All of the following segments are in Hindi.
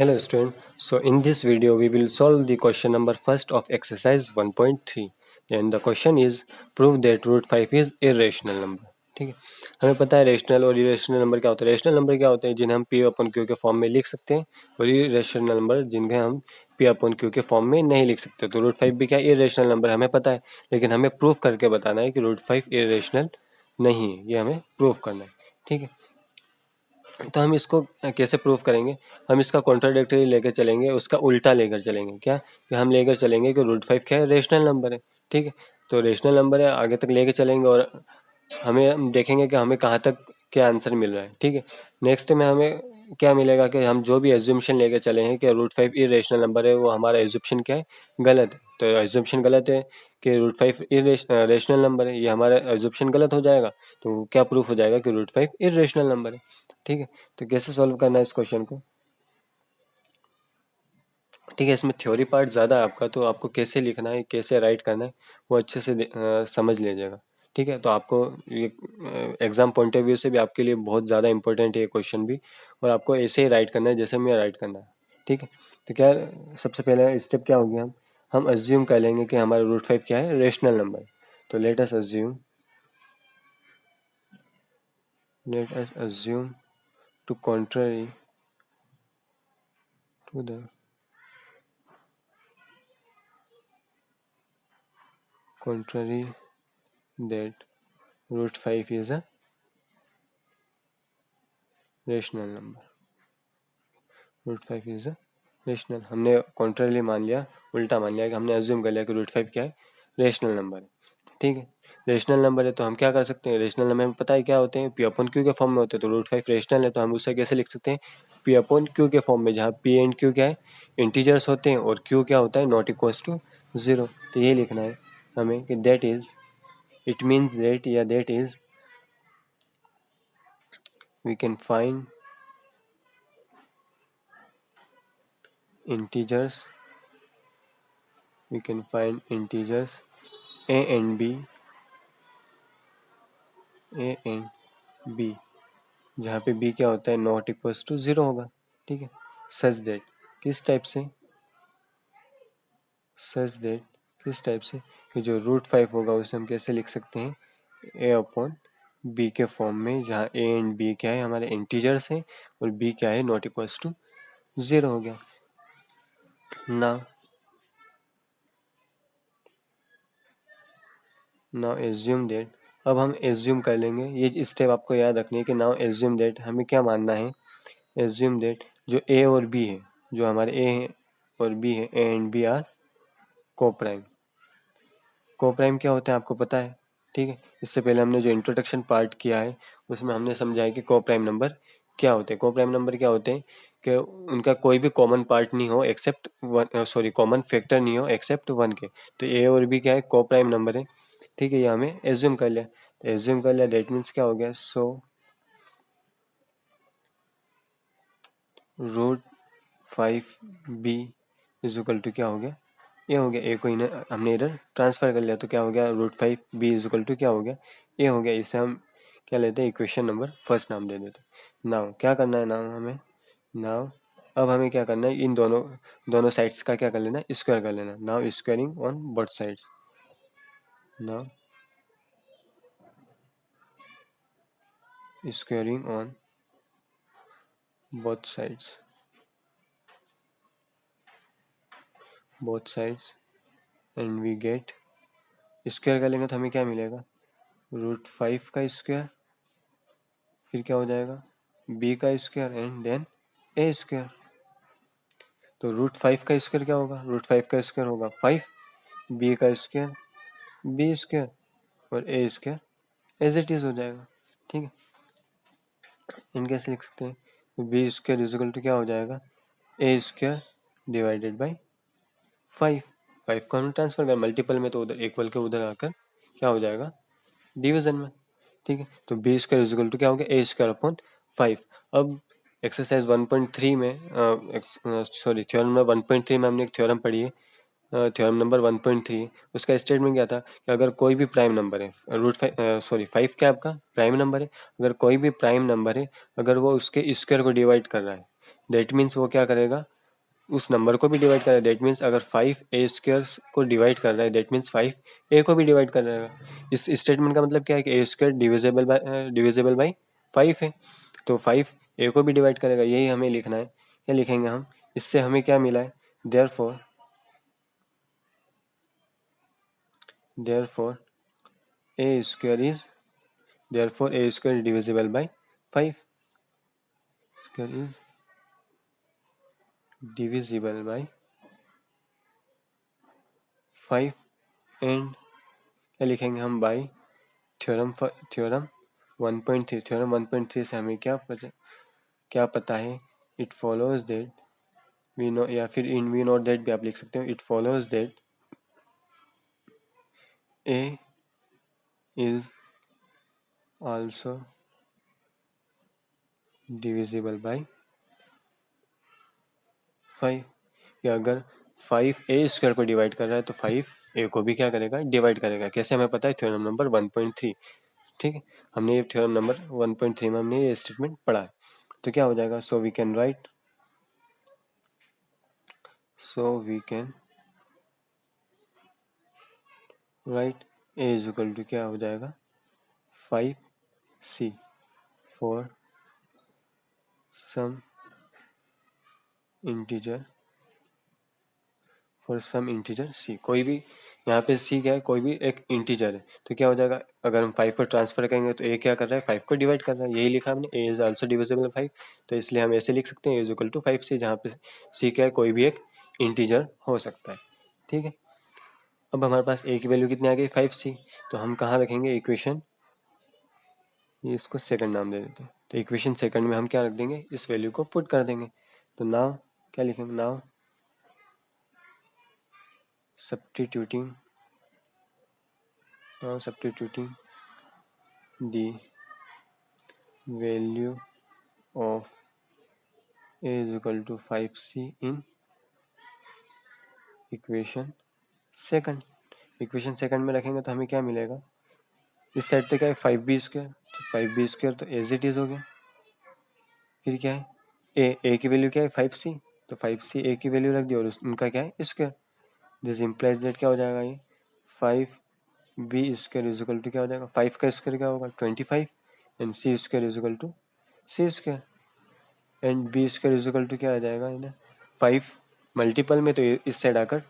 Hello student. So in this video we will solve the question number first of exercise 1.3 and the question is prove that root 5 is irrational number. ठीक है, हमें पता है रेशनल और इरेशनल नंबर क्या होता है. रेशनल नंबर क्या होते हैं जिन्हें हम पी अपन क्यू के फॉर्म में लिख सकते हैं और इरेशनल नंबर जिन्हें हम पी अपन क्यू के फॉर्म में नहीं लिख सकते. तो रूट 5 भी क्या इरेशनल नंबर हमें पता है, लेकिन हमें प्रूफ करके बताना है कि रूट 5 इरेशनल नहीं है, ये हमें प्रूफ करना है. ठीक है, तो हम इसको कैसे प्रूफ करेंगे. हम इसका कॉन्ट्राडिक्टरी लेकर चलेंगे, उसका उल्टा लेकर चलेंगे. क्या कि हम लेकर चलेंगे कि रूट 5 क्या है, रेशनल नंबर है. ठीक है, तो रेशनल नंबर है, आगे तक लेके चलेंगे और हम देखेंगे कि हमें कहाँ तक क्या आंसर मिल रहा है. ठीक है, नेक्स्ट में हमें क्या मिलेगा कि हम जो भी एज्यूम्शन लेके चले हैं कि रूट 5 इरेशनल नंबर है, वो हमारा एज्यूम्शन क्या है, गलत है. तो एज्यूम्शन गलत है कि रूट 5 रेशनल नंबर है, ये हमारा एज्यूम्शन गलत हो जाएगा. तो क्या प्रूफ हो जाएगा कि रूट 5 इरेशनल नंबर है. ठीक है, तो कैसे सॉल्व करना है इस क्वेश्चन को. ठीक है, इसमें थ्योरी पार्ट ज़्यादा है आपका, तो आपको कैसे लिखना है, कैसे राइट करना है, वो अच्छे से समझ लीजिएगा. ठीक है, तो आपको ये एग्जाम पॉइंट ऑफ व्यू से भी आपके लिए बहुत ज़्यादा इंपॉर्टेंट है ये क्वेश्चन भी, और आपको ऐसे ही राइट करना है जैसे मैं राइट करना है. ठीक है, तो क्या सबसे पहले स्टेप क्या होगी, हम अज्यूम कर लेंगे कि हमारा रूट 5 क्या है, रेशनल नंबर. तो let us assume to contrary to the contrary that root 5 is a rational number. Root 5 is a rational, हमने कॉन्ट्रली मान लिया, उल्टा मान लिया कि हमने अज्यूम कर लिया कि रूट 5 क्या है, रेशनल नंबर है. ठीक है, रेशनल नंबर है तो हम क्या कर सकते हैं, रेशनल नंबर में पता है क्या होते हैं, पी अपॉन क्यू के फॉर्म में होते हैं. तो रूट 5 रेशनल है तो हम उसे कैसे लिख सकते हैं, पी अपॉन क्यू के फॉर्म में, जहाँ पी एंड क्यू क्या है, इंटीजर्स होते हैं और क्यू क्या होता है, नॉट इक्वल्स टू 0. तो ये लिखना है हमें कि that is, it means that या that is we can find integers, we can find integers a and b, जहाँ पे b क्या होता है, नॉट इक्वल्स टू 0 होगा. ठीक है, सच दैट, किस टाइप से, सच दैट किस टाइप से, कि जो रूट 5 होगा उसे हम कैसे लिख सकते हैं, a अपॉन b के फॉर्म में, जहाँ a एंड b क्या है, हमारे इंटीजर्स हैं और b क्या है, नॉट इक्वल्स टू 0 हो गया. नाउ एज्यूम दैट, अब हम एज्यूम कर लेंगे, ये स्टेप आपको याद रखनी है कि नाउ एज्यूम दैट हमें क्या मानना है, एज्यूम दैट जो ए और बी है, जो हमारे ए है और बी है, ए एंड बी आर को प्राइम. को प्राइम क्या होता है आपको पता है. ठीक है, इससे पहले हमने जो इंट्रोडक्शन पार्ट किया है उसमें हमने समझा है कि को प्राइम नंबर क्या होते हैं. को प्राइम नंबर क्या होते हैं कि उनका कोई भी कॉमन पार्ट नहीं हो except one, sorry common factor नहीं हो एक्सेप्ट 1 के. तो ए और बी क्या है, को प्राइम नंबर है. ठीक है, ये हमें एज्यूम कर लिया. तो एज्यूम कर लिया दैट मीन्स क्या हो गया, so root 5b is equal to क्या हो गया, ए हो गया. ए को हमने इधर ट्रांसफर कर लिया तो क्या हो गया, root 5b is equal to क्या हो गया, ए हो गया. इसे हम क्या लेते हैं, इक्वेशन नंबर फर्स्ट नाम दे देते हैं. नाउ क्या करना है, नाउ हमें, नाउ अब हमें क्या करना है, इन दोनों साइड्स का क्या कर लेना, स्क्वायर कर लेना. Now squaring on both sides, now squaring on both sides and we get, square कर लेंगे तो हमें क्या मिलेगा, रूट 5 का स्क्वायर, फिर क्या हो जाएगा, b का square and then a square. तो रूट 5 का स्क्वायर क्या होगा, रूट 5 का स्क्वायर होगा 5, b का स्क्वायर b स्क्वायर और a square as it is हो जाएगा. ठीक है, इन कैसे लिख सकते हैं, तो b स्क्वायर इजिकल टू क्या हो जाएगा, a स्क्वायर डिवाइडेड बाई 5. 5 को हम ट्रांसफर कर मल्टीपल में, तो उधर इक्वल के उधर आकर क्या हो जाएगा, डिवीजन में. ठीक है, तो बी स्क्वायर इजिकल टू क्या हो गया, ए स्क्वायर अपॉन 5. अब एक्सरसाइज 1.3 में, सॉरी थ्योरम नंबर 1.3 में हमने एक थ्योरम पढ़ी है, थ्योरम नंबर 1.3. उसका स्टेटमेंट क्या था कि अगर कोई भी प्राइम नंबर है, रूट 5 सॉरी 5 क्या आपका प्राइम नंबर है, अगर कोई भी प्राइम नंबर है, अगर वो उसके स्क्वायर को डिवाइड कर रहा है, दैट मीन्स वो क्या करेगा, उस नंबर को भी डिवाइड कर रहा है। दैट मीन्स अगर 5a² को डिवाइड कर रहा है, दैट मीन्स 5a को भी डिवाइड कर रहेगा। इस स्टेटमेंट का मतलब क्या है कि a² डिविजिबल बाई 5 है, तो 5a को भी डिवाइड करेगा, यही हमें लिखना है। क्या लिखेंगे हम, इससे हमें क्या मिला है, therefore a² divisible by 5 is divisible by 5 and क्या लिखेंगे हम, बाई थ्योरम 1.3। थ्योरम 1.3 से हमें क्या पता है, it follows that we know, या फिर इन वी नोट दैट भी आप लिख सकते हो। It follows that A is also divisible by 5, या अगर 5a² को डिवाइड कर रहा है तो 5a को भी क्या करेगा, डिवाइड करेगा। कैसे हमें पता है, थ्योरम नंबर 1.3। ठीक है, हमने ये थ्योरम नंबर 1.3 में हमने ये स्टेटमेंट पढ़ा है। तो क्या हो जाएगा, so we can write a is equal to क्या हो जाएगा, 5c for some integer c। कोई भी यहाँ पे c क्या है, कोई भी एक इंटीजर है, तो क्या हो जाएगा, अगर हम 5 पर ट्रांसफर करेंगे तो a क्या कर रहा है, 5 को डिवाइड कर रहा है। यही लिखा हमने, a इज आल्सो डिविजिबल 5, तो इसलिए हम ऐसे लिख सकते हैं a is equal to 5c, जहाँ पे c क्या है, कोई भी एक इंटीजर हो सकता है। ठीक है, अब हमारे पास a की वैल्यू कितनी आ गई, 5c, तो हम कहाँ रखेंगे इक्वेशन, ये इसको सेकंड नाम दे देते हैं। तो इक्वेशन सेकंड में हम क्या रख देंगे, इस वैल्यू को पुट कर देंगे। तो नाउ क्या लिखेंगे, now substituting the value of a is equal to 5c in equation second. Equation second में रखेंगे तो हमें क्या मिलेगा, इस साइड पे क्या है, 5b², तो 5b² तो एज इट इज हो गया। फिर क्या है, a की वैल्यू क्या है, 5c, तो 5c a की वैल्यू रख दी, और उनका क्या है, स्क्वायर। दिस इम्प्लाइज दैट क्या हो जाएगा, ये 5b² इज इक्वल टू क्या हो जाएगा, 5 का स्क्वायर क्या होगा, 25, and c² is equal to c², and b² is equal to क्या आ जाएगा, इधर 5 मल्टीपल में, तो इस साइड आकर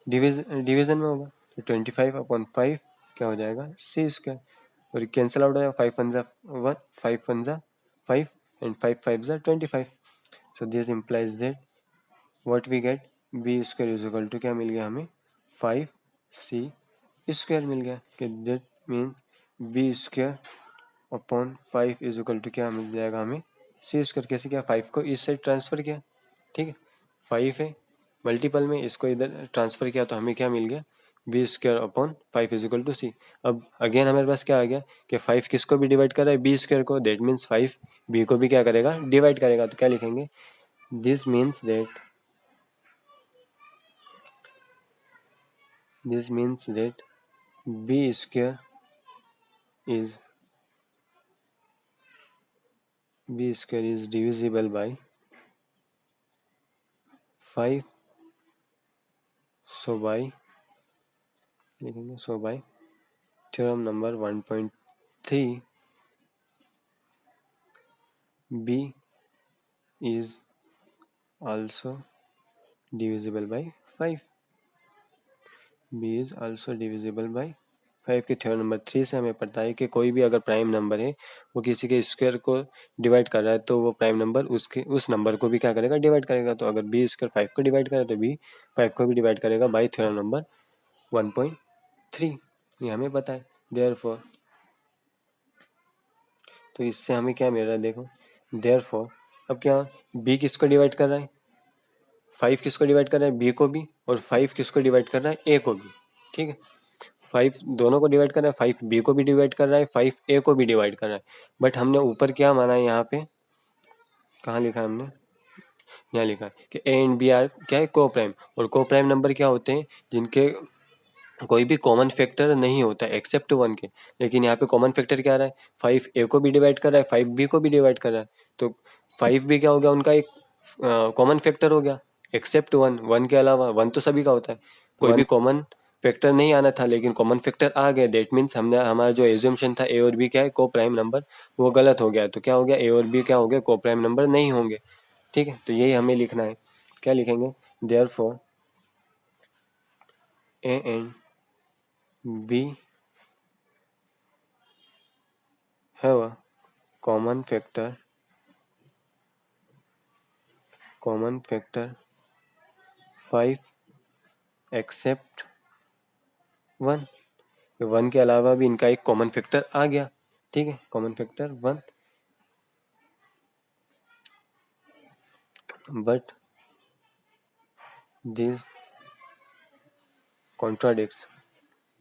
डिवीजन में होगा, तो 25/5 क्या हो जाएगा, c², और कैंसिल आउट हो जाएगा, 5 1 जा 1, 5 1 जा 5, एंड 5 5 जा 25। So this implies that what we get, b² is equal to क्या मिल गया हमें, 5c² मिल गया। कि that means b²/5 is equal to क्या मिल जाएगा हमें, c²। कैसे किया, 5 को इस साइड ट्रांसफर किया, ठीक है, 5 है मल्टीपल में, इसको इधर ट्रांसफर किया, तो हमें क्या मिल गया, b²/5 is equal to c। अब अगेन हमारे पास क्या आ गया कि 5 किसको भी डिवाइड कर रहा है, b² को, दैट मीन्स 5 b को भी क्या करेगा, डिवाइड करेगा। तो क्या लिखेंगे, this means that b² is divisible by 5, so by theorem number 1.3 b is also divisible by 5। b is also divisible by 5 के थ्योरम नंबर 3 से हमें पता है कि कोई भी अगर प्राइम नंबर है, वो किसी के स्क्वायर को डिवाइड कर रहा है, तो वो प्राइम नंबर उस नंबर को भी क्या करेगा, डिवाइड करेगा। तो अगर b² 5 को डिवाइड करे तो b 5 को भी डिवाइड करेगा बाई थ्योरम नंबर 1.3, ये हमें पता है। देयरफॉर, तो इससे हमें क्या मिल रहा है, देखो, देयरफॉर अब क्या, b किसको डिवाइड कर रहा है, 5 किसको डिवाइड कर रहा है, b को भी, और 5 किसको डिवाइड कर रहा है, a को भी। ठीक है, 5 दोनों को डिवाइड कर रहा है, 5 b को भी डिवाइड कर रहा है, 5 a को भी डिवाइड कर रहा है। बट हमने ऊपर क्या माना है, यहाँ पे कहाँ लिखा है हमने, यहाँ लिखा है कि a एंड b आर क्या है, को प्राइम, और को प्राइम नंबर क्या होते हैं, जिनके कोई भी कॉमन फैक्टर नहीं होता एक्सेप्ट 1 के। लेकिन यहाँ पे कॉमन फैक्टर क्या आ रहा है, 5 a को भी डिवाइड कर रहा है, 5 b को भी डिवाइड कर रहा है, तो 5 भी क्या हो गया, उनका एक कॉमन फैक्टर हो गया एक्सेप्ट वन, वन के अलावा, वन तो सभी का होता है, कोई भी कॉमन फैक्टर नहीं आना था लेकिन कॉमन फैक्टर आ गया, दैट मीन्स हमने हमारा जो एज्यूम्पशन था ए और बी क्या है को प्राइम नंबर, वो गलत हो गया। तो क्या हो गया, ए और बी क्या हो गया, को प्राइम नंबर नहीं होंगे। ठीक है, तो यही हमें लिखना है। क्या लिखेंगे, therefore A and B have a common factor 5 except 1। One के अलावा भी इनका एक कॉमन फैक्टर आ गया। ठीक है, कॉमन फैक्टर 1, बट दिस कॉन्ट्राडिक्स।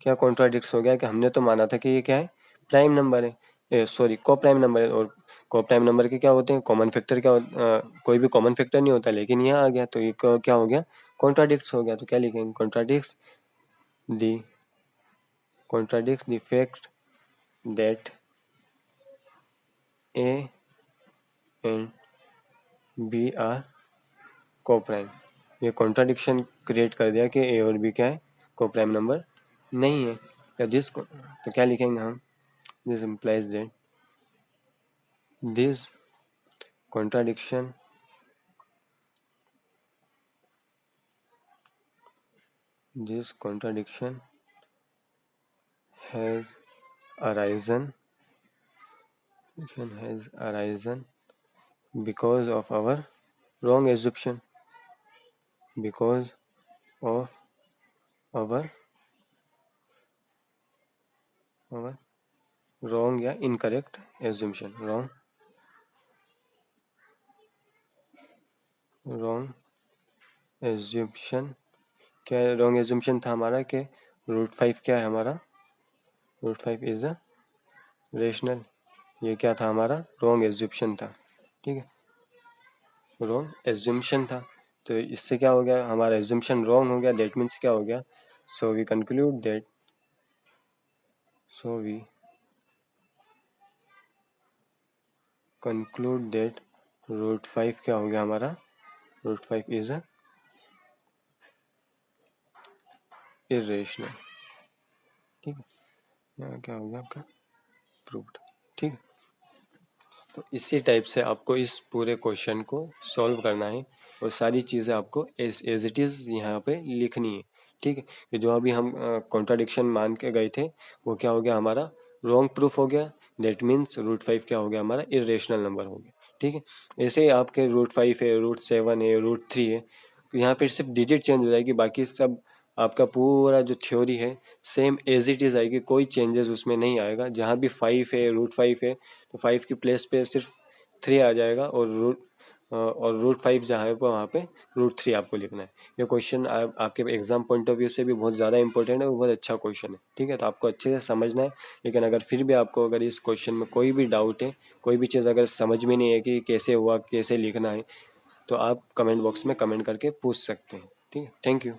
क्या कॉन्ट्राडिक्स हो गया कि हमने तो माना था कि ये क्या है, प्राइम नंबर है, सॉरी को प्राइम नंबर है, और को प्राइम नंबर के क्या होते हैं, कॉमन फैक्टर क्या कोई भी कॉमन फैक्टर नहीं होता, लेकिन यहाँ आ गया तो ये क्या हो गया, कॉन्ट्राडिक्स हो गया। तो क्या लिखेंगे, contradicts the fact that A and B are coprime. ये कॉन्ट्राडिक्शन क्रिएट कर दिया कि ए और बी क्या है, को प्राइम नंबर नहीं है। तो क्या लिखेंगे हम, this implies that this contradiction has arisen because of our wrong assumption, because of our wrong या incorrect assumption, wrong assumption। क्या wrong assumption था हमारा कि √5 क्या है हमारा, √5 इज अ रेशनल। ये क्या था हमारा, wrong assumption था। ठीक है, रॉन्ग एज्यूम्पशन था। तो इससे क्या हो गया, हमारा एज्यूम्पशन रॉन्ग हो गया, दैट मीन्स क्या हो गया, सो वी कंक्लूड दैट √5 क्या हो गया हमारा, √5 इज अ इरेशनल। ठीक है, यहाँ क्या हो गया आपका प्रूव्ड। ठीक है, तो इसी टाइप से आपको इस पूरे क्वेश्चन को सॉल्व करना है और सारी चीज़ें आपको एज इट इज़ यहाँ पे लिखनी है। ठीक है, कि जो अभी हम कॉन्ट्राडिक्शन मान के गए थे वो क्या हो गया हमारा, रॉन्ग प्रूफ हो गया, दैट मीन्स √5 क्या हो गया हमारा, इरेशनल नंबर हो गया। ठीक है, ऐसे ही आपके √5 है, √7 है, √3 है, तो यहाँ पे सिर्फ डिजिट चेंज हो जाएगी, बाकी सब आपका पूरा जो थ्योरी है सेम एज इट इज़ आएगी, कोई चेंजेस उसमें नहीं आएगा। जहाँ भी 5 है, √5 है, तो 5 की प्लेस पे सिर्फ 3 आ जाएगा, और √5 जहाँ है वहाँ पे √3 आपको लिखना है। ये क्वेश्चन आपके एग्जाम पॉइंट ऑफ व्यू से भी बहुत ज़्यादा इंपॉर्टेंट है और बहुत अच्छा क्वेश्चन है। ठीक है, तो आपको अच्छे से समझना है। लेकिन अगर फिर भी आपको अगर इस क्वेश्चन में कोई भी डाउट है, कोई भी चीज़ अगर समझ में नहीं है कि कैसे हुआ, कैसे लिखना है, तो आप कमेंट बॉक्स में कमेंट करके पूछ सकते हैं। ठीक है, थैंक यू।